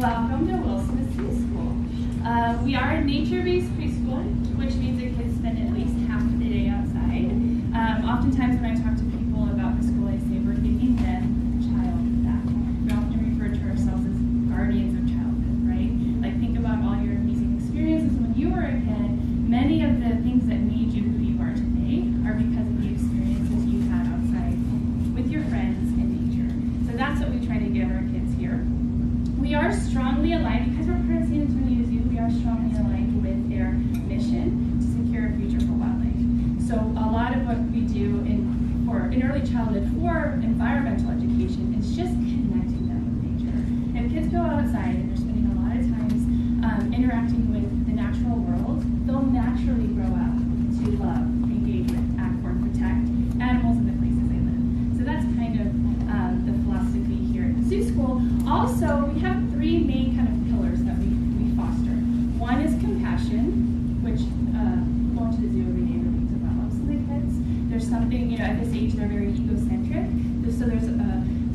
Welcome to Wilson Preschool. We are a nature-based preschool, which means that kids spend at least half of the day outside. Oftentimes when I talk to people about the school, I say we're giving them child back. We often refer to ourselves as guardians of childhood, right? Like, think about all your amazing experiences when you were a kid. Many of the things that made you who you are today are because of the experiences you had outside with your friends in nature. So that's what we try to give our kids here. We are strongly aligned, because we're part of San Antonio Zoo, we are strongly aligned with their mission to secure a future for wildlife. So a lot of what we do in early childhood for environmental education is just connecting them with nature. If kids go outside and they're spending a lot of times interacting with the natural world, they'll naturally grow up to love, engage with, act for, and protect animals in the places they live. So that's kind of the philosophy here at the Zoo School. Also, we have three main kind of pillars that we foster. One is compassion, which going to the zoo every day really develops in the kids. There's something, at this age they're very egocentric. So there's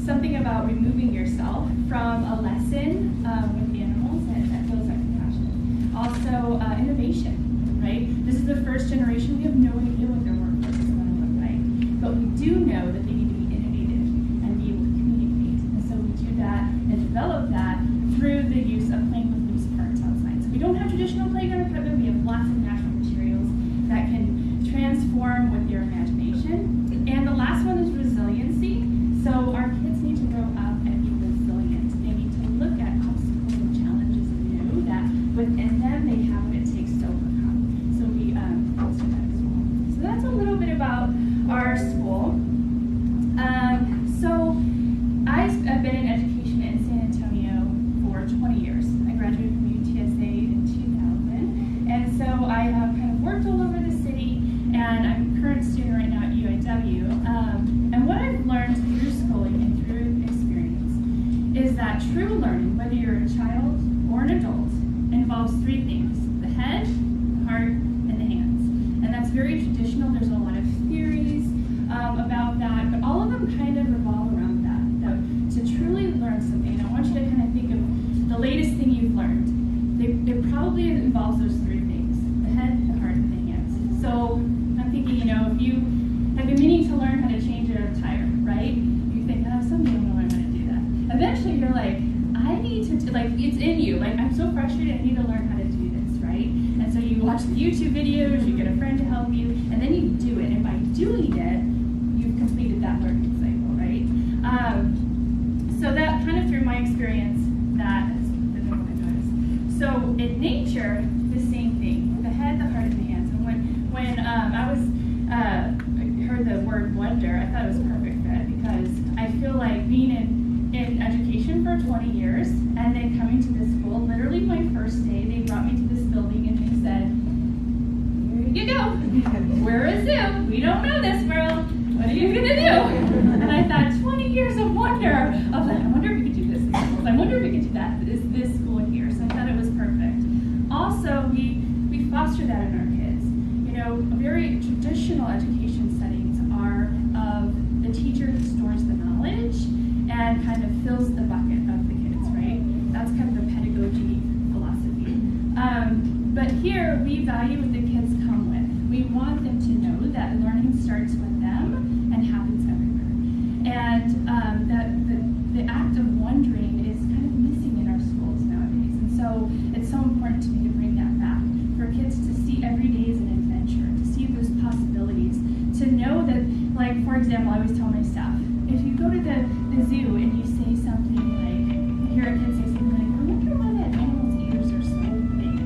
something about removing yourself from a lesson with the animals that builds that compassion. Also, innovation, right? This is the first generation. We have no idea what their workforce is going to look like, but we do know that they need to be innovative and be able to communicate. And so we do that and develop that through the use of playing with loose parts outside. So we don't have traditional playground equipment. We have lots of natural materials that can transform with your imagination. And the last one is resiliency. So our kids need to grow up and be resilient. They need to look at obstacles and challenges and know that within them they have what it takes to overcome. So we foster that as well. So that's a little bit about our school. So I've been in education in San Antonio for 20 years. I graduated from UTSA in 2000. And so I have kind of worked all over the city, and I'm a current student right now at UIW. And what I've learned through schooling and through experience is that true learning, whether you're a child or an adult, involves three things: the head, the heart, and the hands. And that's very traditional. There's a lot of theories about that, but all of them kind of revolve around that. To truly learn something, I want you to kind of think of the latest thing you've learned. It probably involves those three things: the head, the heart, and the hands. So I'm thinking, if you have been meaning to learn how to change a tire, right? You think, someday I'm going to learn how to do that. Eventually you're like, I need to, it's in you. I'm so frustrated, I need to learn how to do this, right? And so you watch the YouTube videos, you get a friend to help you, and then you do it. And by doing it, you've completed that learning cycle, right? So that kind of through my experience, that has been what I noticed. So in nature, the same thing: the head, the heart, and the hands. And when I heard the word wonder, I thought it was a perfect fit, because I feel like being in education for 20 years and then coming to this school, literally my first day, they brought me to this building and they said, "Here you go. We're a zoo. We don't know this world. What are you gonna do?" And I thought, 20 years of wonder. I was like, I wonder if we could do this in schools. I wonder if we could do that this school here. So I thought it was perfect. Also, we foster that in our kids. Very traditional education settings are of the teacher who stores the knowledge and kind of fills the bucket of the kids, right? That's kind of the pedagogy philosophy. But here, we value what the kids come with. We want them to know that learning starts with them and happens everywhere. And that the act of wondering is kind of missing in our schools nowadays. And so it's so important to me to bring that back, for kids to see every day as an adventure, to see those possibilities, to know that, for example, I always tell my staff, if you go to the zoo and you say something like, I hear a kid say something like, "I wonder why that animal's ears are so big."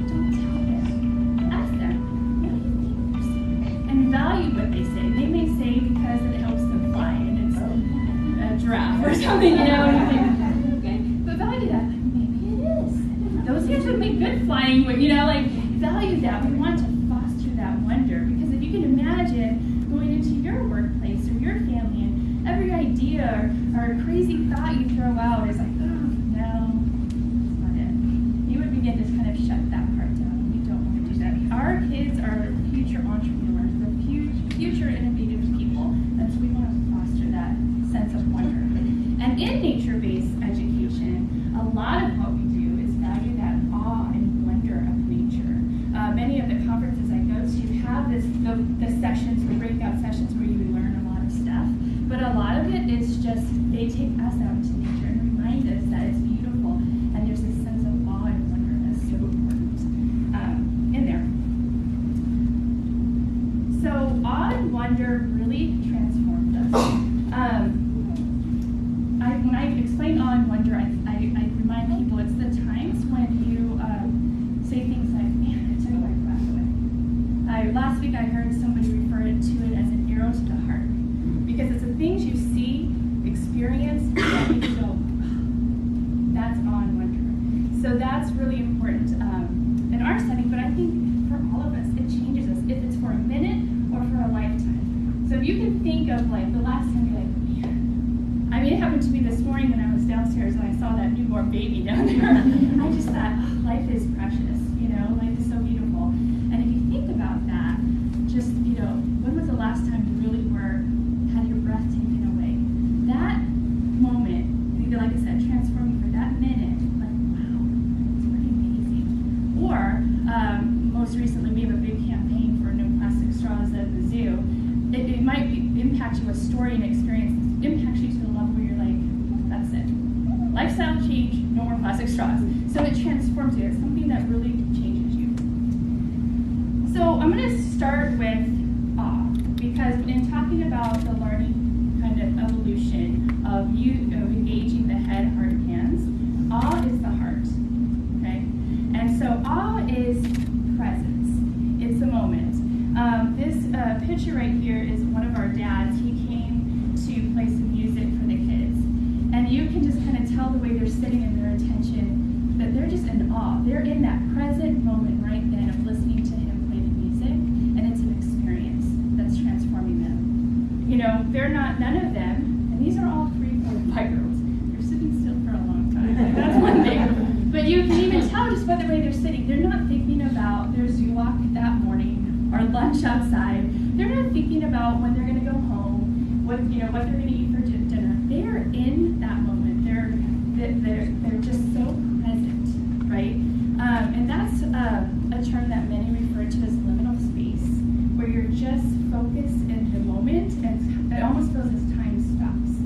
Don't tell them. Ask them, "What do you think they're saying?" And value what they say. They may say because it helps them fly and it's a giraffe or something, and you think, okay, but value that. Maybe it is. Those ears would make good flying, value that. We want to foster that wonder, because if you can imagine going into your workplace or your family and every idea or crazy thought you throw out is like, "Oh, no, that's not it." You would begin to kind of shut that part down. We don't want to do that. Our kids are the future entrepreneurs, the future innovative people, and so we want to foster that sense of wonder. And in nature-based education, a lot the sessions, the breakout sessions where you learn a lot of stuff. But a lot of it is just, they take us out into nature and remind us that it's beautiful. And there's this sense of awe and wonder that's so important in there. So awe and wonder really transformed us. When I explain awe and wonder, I remind people it's the times when you say things like, man, it took my breath away. Last week I heard somebody refer to it as an arrow to the heart. Because it's the things you see, experience, that make you go, that's awe and wonder. So that's really important in our setting, but I think for all of us, it changes us, if it's for a minute or for a lifetime. So if you can think of like the last time you're like, man, I mean, it happened to me this morning when I was downstairs and I saw that newborn baby down there. I just thought, oh, life is precious, you know, life is so beautiful. And if you think about that, just, you know, when was the last time you really had your breath taken away? That moment, like I said, transforming for that minute, like, wow, it's pretty amazing. Or, most recently, we have a big campaign for no plastic straws at the zoo. It might impact you, a story and experience impacts you to the level where you're like, that's it. Lifestyle change, no more plastic straws. So it transforms you. It's something that really changes you. So I'm going to start with awe, because in talking about the learning kind of evolution of engaging the head, heart, hands, awe is the heart, okay? And so awe is presence. It's a moment. This picture right here is one of our dads. He came to play some music for the kids. And you can just kind of tell the way they're sitting in their attention that they're just in awe. They're in that present moment right then of listening to him play the music, and it's an experience that's transforming them. You know, none of them, and these are all 3, 4, 5-year-olds. They're sitting still for a long time. Like, that's one thing. But you can even tell just by the way they're sitting. They're not thinking about their zoo walk that morning or lunch outside. They're not thinking about when they're going to go home, what they're going to eat for dinner. They're in that moment. They're just so present, right? And that's a term that many refer to as liminal space, where you're just focused in the moment, and it almost feels as time stops.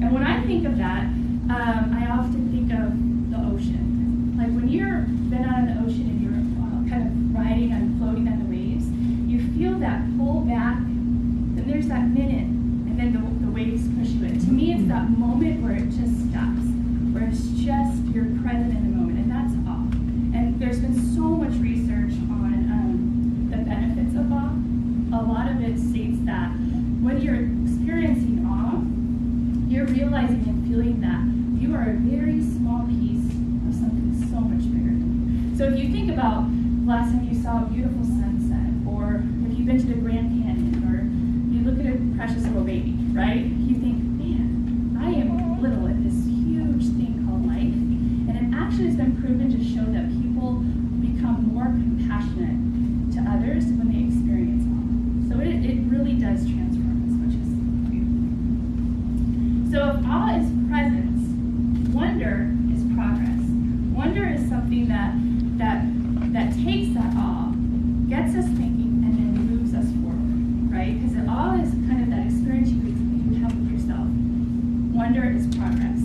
And when I think of that, I often think of the ocean. Like when you're been out in the ocean and you're kind of riding and floating on the waves, you feel that pull back, then there's that minute, and then the waves push you in. To me, it's that moment where it just stops, where it's just you're present in the moment, and that's awe. And there's been so much research on the benefits of awe. A lot of it states that when you're experiencing awe, you're realizing and feeling that you are a very small piece of something so much bigger than you. So if you think about last time you saw a beautiful sunset, or if you've been to the Grand Canyon, or you look at a precious little baby, right? You think, man, I am little in this huge thing called life. And it actually has been proven to show that people become more compassionate to others when they experience awe. So it really does transform us, which is beautiful. So if awe is presence, wonder is progress. Wonder is something that takes that awe, gets us thinking, and then moves us forward, right? Because awe is kind of that experience you have with yourself. Wonder is progress.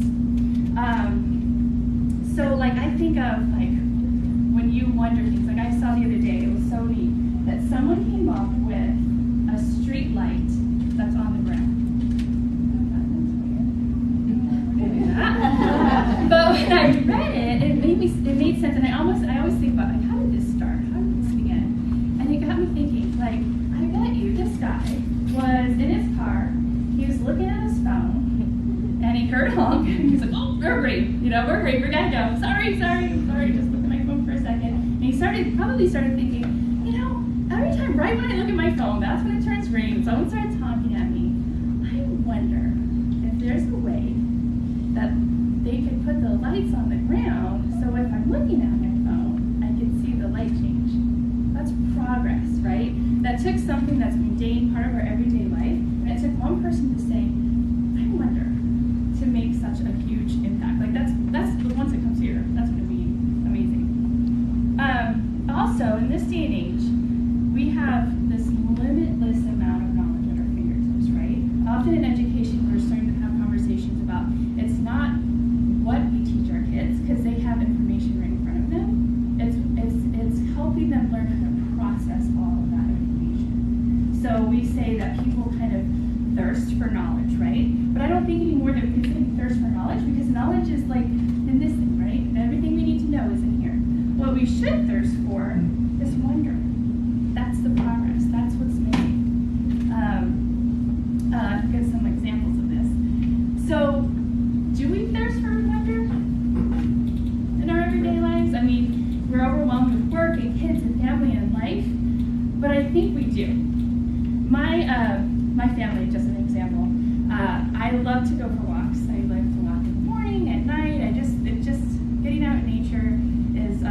So like I think of like when you wonder things, like I saw the other day, it was so neat that someone came up with a street light that's on the ground. But when I read it, it made sense, and I always think about like, how did this start? How did this begin? And it got me thinking, like, I bet you this guy was in his car, he was looking at his phone, and he heard a honk, and he's like, oh, we're great, we gotta go. Sorry, just look at my phone for a second. And he probably started thinking, every time, right when I look at my phone, that's when it turns green, someone starts honking at me. I wonder if there's a way that they could put the lights on the ground, so if I'm looking at my phone, I can see the light change. That's progress, right? That took something that's mundane, part of our everyday life, and it took one person to say, I wonder, to make such a huge impact. Like that's once it comes here, that's going to be amazing. Also, in this day and age, we have this limited we say that people kind of thirst for knowledge, right? But I don't think anymore that we can thirst for knowledge, because knowledge is like in this thing, right? Everything we need to know is in here. What we should thirst for is wonder. That's the progress. That's what's made. I'll give some examples of this. So, do we thirst for wonder in our everyday lives? I mean, we're overwhelmed with work and kids and family and life, but I think we do. My family, just an example. I love to go for walks. I like to walk in the morning, at night. It's just getting out in nature is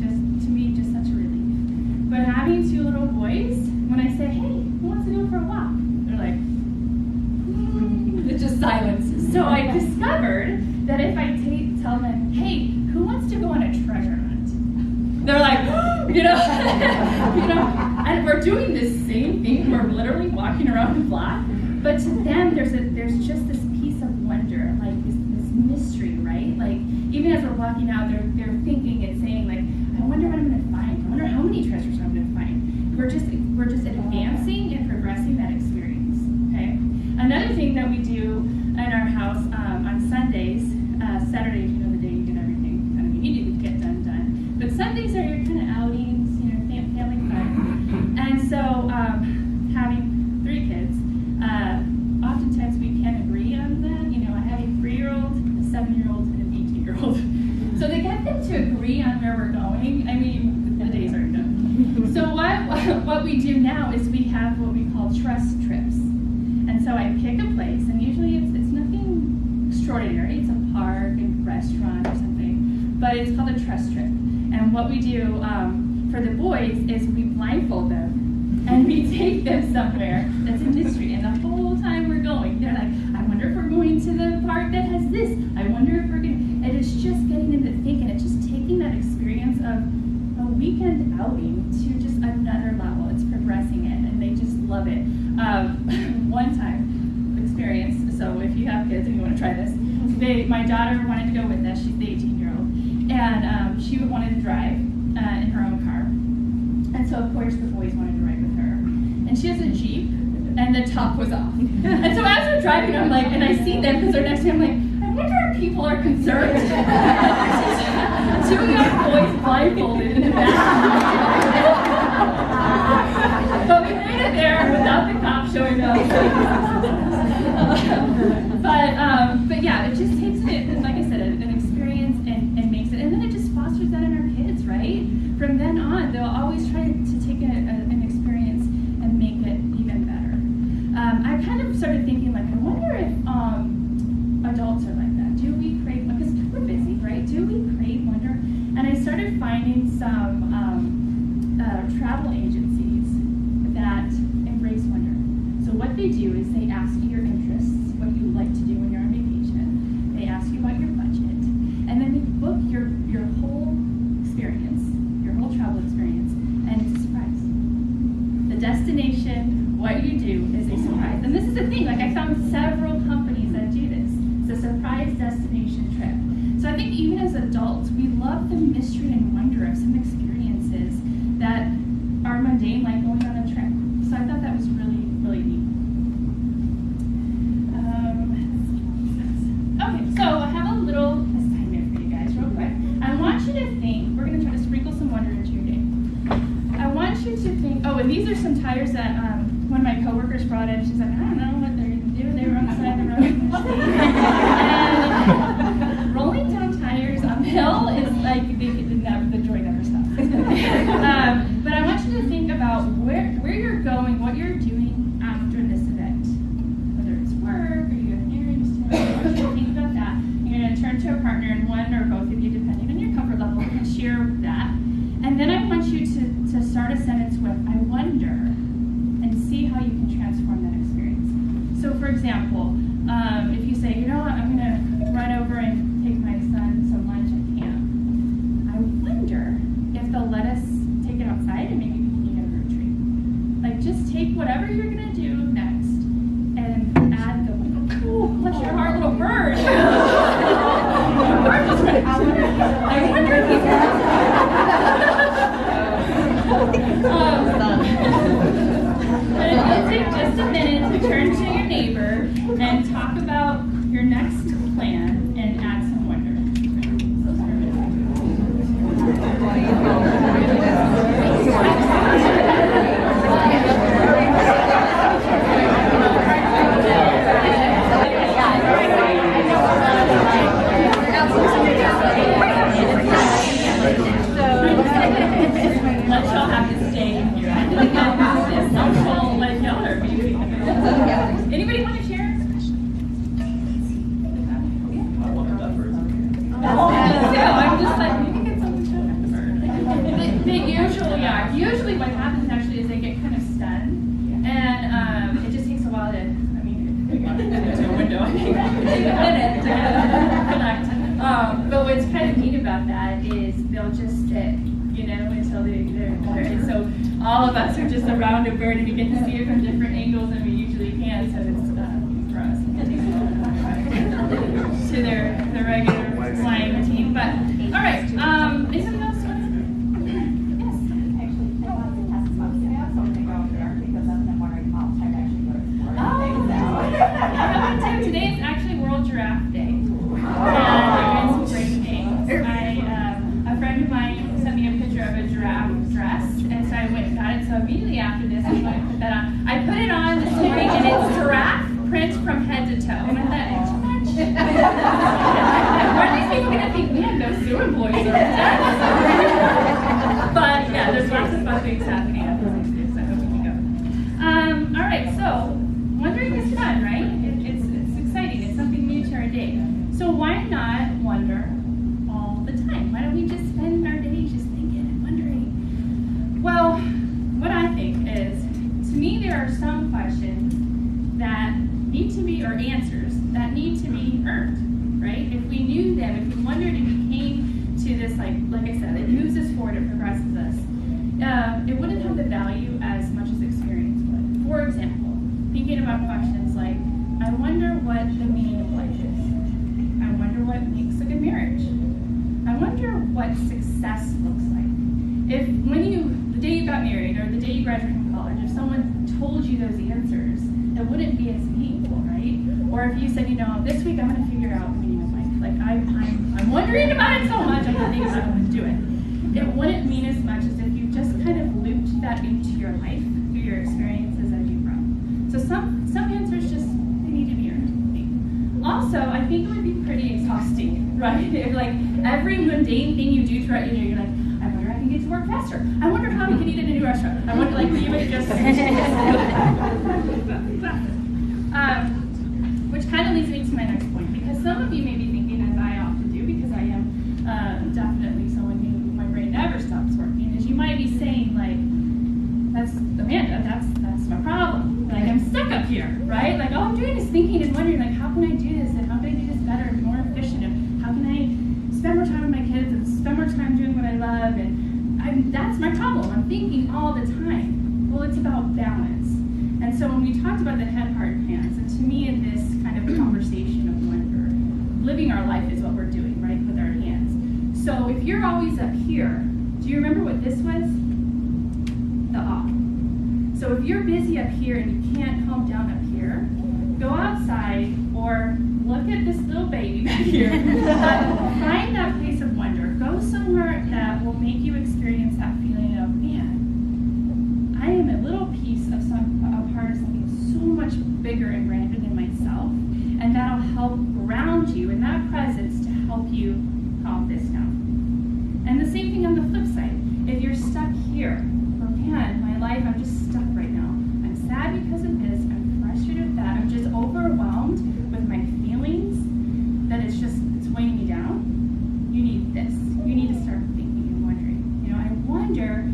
just, to me, just such a relief. But having two little boys, when I say, hey, who wants to go for a walk? They're like, it's just silence. So I discovered that if I tell them, hey, who wants to go on a treasure hunt? They're like, and we're doing this same thing. We're literally walking around the block, but to them, there's just this piece of wonder, like this mystery, right? Like even as we're walking out, they're thinking and saying, like, I wonder what I'm going to find. I wonder how many treasures I'm going to find. We're just advancing and progressing that experience. Okay. Another thing that we do in our house on Sundays, Saturdays, the day you get everything kind of you need to get done. But Sundays are your kind of outings, family fun. And so, having 3 kids, oftentimes we can't agree on that. I have a 3-year-old, a 7-year-old, and an 18-year-old. So to get them to agree on where we're going, I mean, the days are done. So what we do now is we have what we call trust trips. And so I pick a place, and usually it's nothing extraordinary. It's a park, a restaurant, or something. But it's called a trust trip. And what we do for the boys is we blindfold them and we take them somewhere that's a mystery. And the whole time we're going, they're like, I wonder if we're going to the park that has this. I wonder if we're going to... And it's just getting them to think, and it's just taking that experience of a weekend outing to just another level. It's progressing it, and they just love it. One time experience, so if you have kids and you want to try this, my daughter wanted to go with us. She's the 18-year-old. And she wanted to drive in her own car. And so, of course, the boys wanted to ride with her. And she has a Jeep, and the top was off. And so as we're driving, I'm like, and I see them because they're next to me, I'm like, I wonder if people are concerned. 2 young boys blindfolded in the back. But we made it there without the cop showing up. But yeah, it just takes it, like I said, an experience and makes it, and then it just fosters that in our kids, right? From then on, they'll always try to take an experience and make it even better. I kind of started thinking, like, I wonder if adults are like that. Do we crave, because we're busy, right? Do we crave wonder? And I started finding some travel agencies that embrace wonder. So what they do is they ask you your interests, what you like to do when you're on vacation. They ask you about your budget, and then they book your whole experience, your whole travel experience, and it's a surprise. The destination, what you do, is a surprise. And this is the thing, like I found several companies that do this. It's a surprise destination trip. So I think even as adults, we love the mystery and wonder of some experiences that are mundane, like going on a trip. So I thought that was really, really neat. Okay, so I have a little assignment for you guys, real quick. I want you to think, we're going to try to sprinkle some wonder into your day. I want you to think, and these are some tires that one of my coworkers brought in. She's like, I don't know what they're going to do. They were on the side of the road. And rolling down tires uphill is like, the joy never stops. But I want you to think about where you're going, what you're doing after this event. Whether it's work, or you have an errands to do, I want you to think about that. You're going to turn to a partner, and one or both of you, depending on your comfort level, can share that. And then I want you to start a sentence with, I wonder, and see how you can transform that experience. So for example, if you say, I'm going to run over and take my son some lunch at camp, I wonder if they'll let us take it outside and maybe picking under a tree. Like, just take whatever you're going to do next and add the, oh, bless your heart, little bird. The bird just went, I wonder if he's and talk about your next plan and add some wonder. Let's y'all have to stay in here. I think this social, like y'all are beautiful. Anybody want to share? I'm just like, maybe get something to usually what happens actually is they get kind of stunned, and it just takes a while to, into a window, I think it takes a minute to connect. But what's kind of neat about that is they'll just sit, until they're there. And so all of us are just around a bird and we get to see it from different angles than we usually can, so it's for us. To their regular flying routine. But all right, is something else? Yes. Actually, I wanted to test months ago, so I'm gonna go over there because I've been wondering how much I'd actually go to sport. Today is actually World Giraffe Day. And doing some great things. A friend of mine sent me a picture of a giraffe dress, and so I went and got it. So immediately after this, I'm going to put that on. I put it on this morning, and it's giraffe print from head to toe. And I thought, too much. Are these people going to think, man, those zoo employees are intense? But yeah, there's lots of fun things happening at this too, so I hope we can go. All right, so wondering is fun, right? It's exciting. It's something new to our day. So why not wonder all the time? Why don't we just spend our days just thinking and wondering? Well, what I think is, to me, there are some questions that need to be, or answers that need to be earned, right? If we knew them, if we wondered and we came to this, like I said, it moves us forward, it progresses us, it wouldn't have the value as much as experience would. For example, thinking about questions like, I wonder what the meaning of life is. I wonder what makes a good marriage. I wonder what success looks like. If the day you got married or the day you graduated from college, if someone told you those answers, it wouldn't be as meaningful, right? Or if you said, this week I'm going to figure out the meaning of life. Like I'm wondering about it so much, I'm thinking I'm going to do it. It wouldn't mean as much as if you just kind of looped that into your life through your experiences as you grow. So some answers just they need to be earned. Also, I think it would be pretty exhausting, right? If like every mundane thing you do throughout your day, you're like, I wonder if I can get to work faster. I wonder how we can eat in a new restaurant. I wonder, you would just. Which kind of leads me to my next point, because some of you may be thinking, as I often do, because I am definitely someone who my brain never stops working, is you might be saying like, that's Amanda, that's my problem. Like I'm stuck up here, right? Like all I'm doing is thinking and wondering, like how can I do this and how can I do this better and more efficient and how can I spend more time with my kids and spend more time doing what I love, and that's my problem. I'm thinking all the time. Well, it's about balance. And so when we talked about the head, heart, and hands, and to me in this kind of conversation of wonder, living our life is what we're doing, right, with our hands. So if you're always up here, do you remember what this was? The off. So if you're busy up here and you can't calm down up here, go outside or look at this little baby back here. Find that place of wonder. Go somewhere that will make you experience that feeling of, man, I am a little piece of a part of something so much bigger and grander than myself, and that'll help ground you in that presence to help you calm this down. And the same thing on the flip side. If you're stuck here, or man, my life, I'm just stuck right now. I'm sad because of this. I'm frustrated with that. I'm just overwhelmed with my feelings that it's weighing me down. You need this. You need to start thinking and wondering. I wonder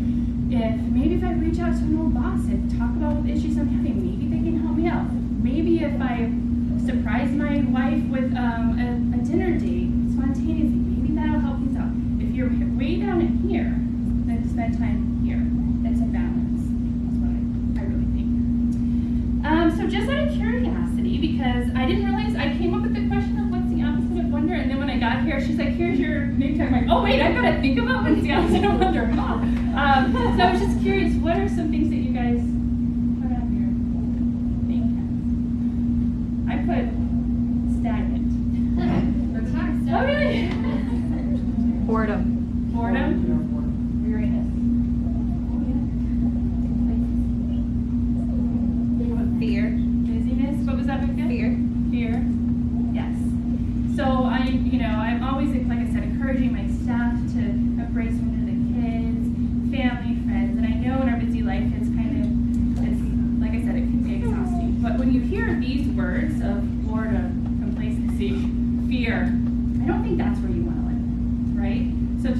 if I reach out to an old boss and talk about what issues I'm having, maybe they can help me out. Maybe if I surprise my wife with a dinner date spontaneously, maybe that'll help things out. If you're way down in here, then spend time here. It's a balance. That's what I really think. So just out of curiosity, because I didn't realize I came up with the question of what's the opposite of wonder, and then when I got here, she's like, here's your name tag. I'm like, oh wait, I've got to think about what's the opposite of wonder. So I was just curious, what are some things that you guys put on your name tags? I put stagnant. That's nice. Oh, really? Boredom. Boredom? Weariness. Fear. Busyness? What was that, Becca? Fear. Fear. Yes. So I'm always, like I said, encouraging my staff to embrace the kids, family, friends, and I know in our busy life it's like I said, it can be exhausting. But when you hear these words of boredom, complacency, fear, I don't think that's where you want to live, right? So I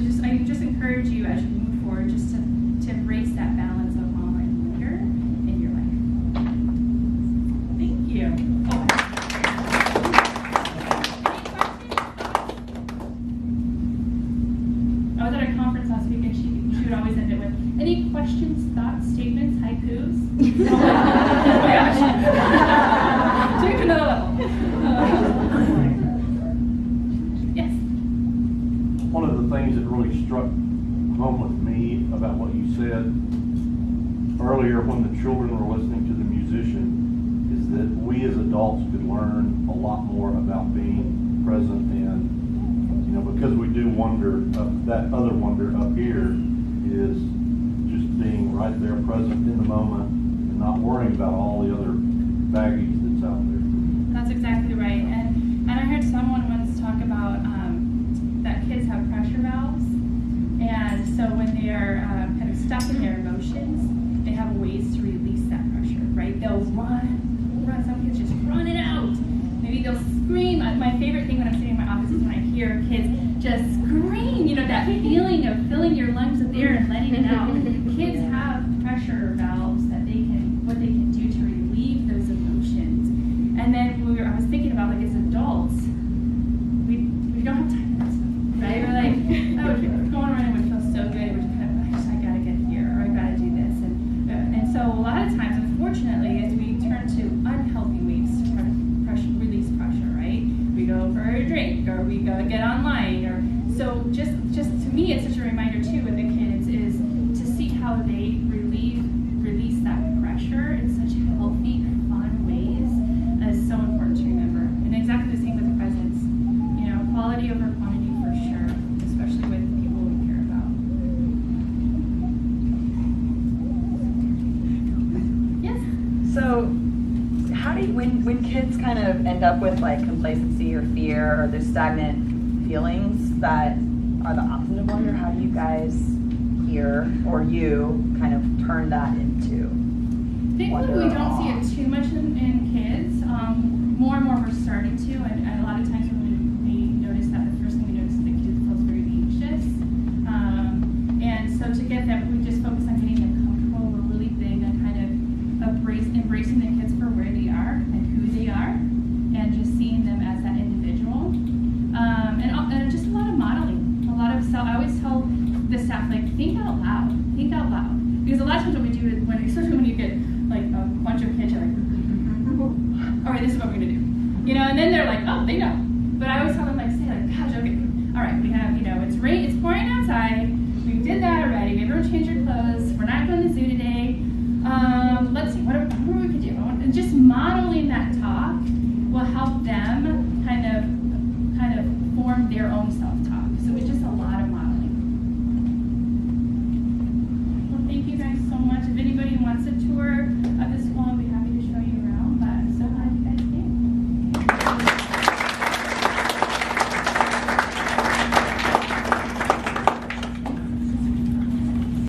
just encourage you as you move forward, just to embrace that balance of awe and wonder in your life. Thank you. I was at a conference last week and she would always end it with, any questions, thoughts, statements, haikus? Oh my gosh. Take another level. Yes. One of the things that really struck home with me about what you said earlier when the children were listening to the musician is that we as adults could learn a lot more about being present and, because we do wonder, that other wonder up here is just being right there present in the moment and not worrying about all the other baggage that's out there. That's exactly right. And I heard someone once talk about that kids have pressure valves. And so when they are kind of stuck in their emotions, they have ways to release that pressure, right? They'll run. Some kids just run it out. Maybe they'll scream. My favorite thing when I'm sitting in my office is when I hear kids just scream, that feeling of filling your lungs with air and letting it out. Kids have pressure valves that what they can do to relieve those emotions. And then I was thinking about, like, as adults, we don't have time for that stuff, right? We're like, going around would feel so good. We're just kind of, I gotta get here, or I gotta do this. And so a lot of times, unfortunately, as we turn to unhealthy ways to release pressure, right? We go for a drink, or we go get online, or so just to me, it's such a reminder too with the kids is to see how they release that pressure in such healthy, fun ways is so important to remember. And exactly the same with the presence. Quality over quantity for sure, especially with people we care about. Yes? So, how do you, when kids kind of end up with like complacency or fear or there's stagnant feelings that are the opposite of wonder, how do you guys or you kind of turn that into Thankfully, wonder? we don't see it too much in kids. More and more we're starting to, and a lot of times when we notice that, the first thing we notice is the kid feels very anxious. And so to get them, we just focus on getting them comfortable. We're really big on kind of embracing the kids for where they are and who they are, and just seeing them as that individual. And just a lot of modeling, I always tell the staff, like, think out loud. Because a lot of times what we do is, especially when you get like a bunch of kids, you're like, all right, this is what we're gonna do. And then they're like, oh, they know. But I always tell them, like, gosh, okay, all right, we have, it's pouring outside. We did that already. Everyone change your clothes. We're not going to the zoo today. Let's see, what we could do. And just model